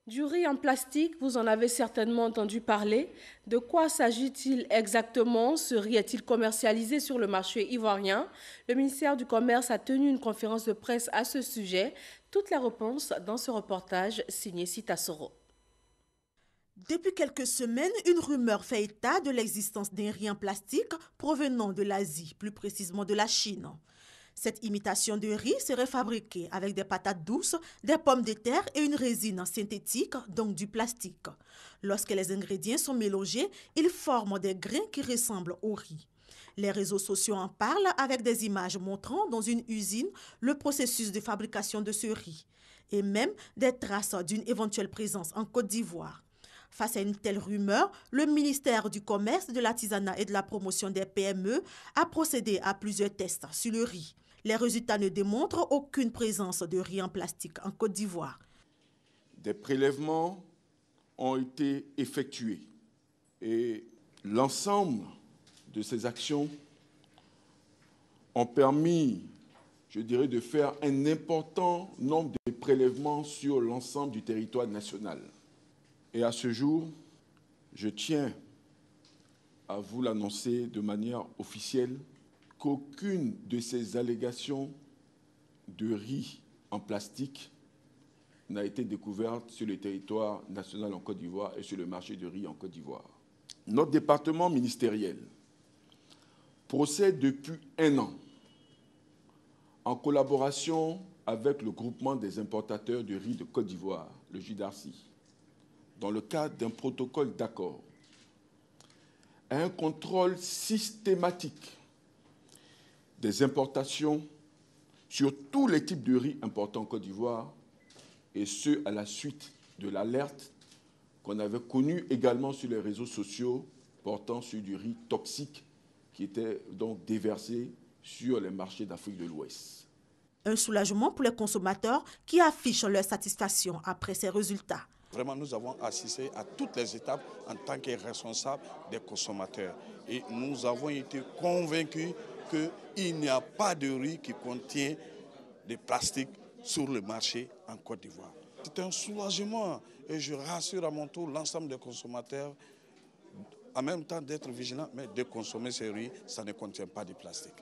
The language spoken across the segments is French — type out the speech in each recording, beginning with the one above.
Du riz en plastique, vous en avez certainement entendu parler. De quoi s'agit-il exactement? Ce riz est-il commercialisé sur le marché ivoirien? Le ministère du Commerce a tenu une conférence de presse à ce sujet. Toutes les réponses dans ce reportage signé Sita Soro. Depuis quelques semaines, une rumeur fait état de l'existence d'un riz en plastique provenant de l'Asie, plus précisément de la Chine. Cette imitation de riz serait fabriquée avec des patates douces, des pommes de terre et une résine synthétique, donc du plastique. Lorsque les ingrédients sont mélangés, ils forment des grains qui ressemblent au riz. Les réseaux sociaux en parlent avec des images montrant dans une usine le processus de fabrication de ce riz et même des traces d'une éventuelle présence en Côte d'Ivoire. Face à une telle rumeur, le ministère du Commerce, de l'Artisanat et de la Promotion des PME a procédé à plusieurs tests sur le riz. Les résultats ne démontrent aucune présence de riz en plastique en Côte d'Ivoire. Des prélèvements ont été effectués et l'ensemble de ces actions ont permis, je dirais, de faire un important nombre de prélèvements sur l'ensemble du territoire national. Et à ce jour, je tiens à vous l'annoncer de manière officielle qu'aucune de ces allégations de riz en plastique n'a été découverte sur le territoire national en Côte d'Ivoire et sur le marché du riz en Côte d'Ivoire. Notre département ministériel procède depuis 1 an en collaboration avec le groupement des importateurs de riz de Côte d'Ivoire, le JIDARCI, dans le cadre d'un protocole d'accord, à un contrôle systématique des importations sur tous les types de riz importés en Côte d'Ivoire, et ce, à la suite de l'alerte qu'on avait connue également sur les réseaux sociaux portant sur du riz toxique qui était donc déversé sur les marchés d'Afrique de l'Ouest. Un soulagement pour les consommateurs qui affichent leur satisfaction après ces résultats. Vraiment, nous avons assisté à toutes les étapes en tant que responsables des consommateurs. Et nous avons été convaincus qu'il n'y a pas de riz qui contient des plastiques sur le marché en Côte d'Ivoire. C'est un soulagement et je rassure à mon tour l'ensemble des consommateurs, en même temps d'être vigilants, mais de consommer ce riz, ça ne contient pas de plastique.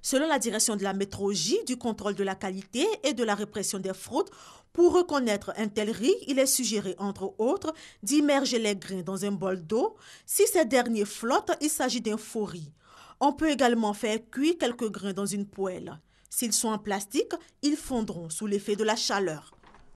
Selon la direction de la métrologie, du contrôle de la qualité et de la répression des fraudes, pour reconnaître un tel riz, il est suggéré, entre autres, d'immerger les grains dans un bol d'eau. Si ces derniers flottent, il s'agit d'un faux riz. On peut également faire cuire quelques grains dans une poêle. S'ils sont en plastique, ils fondront sous l'effet de la chaleur.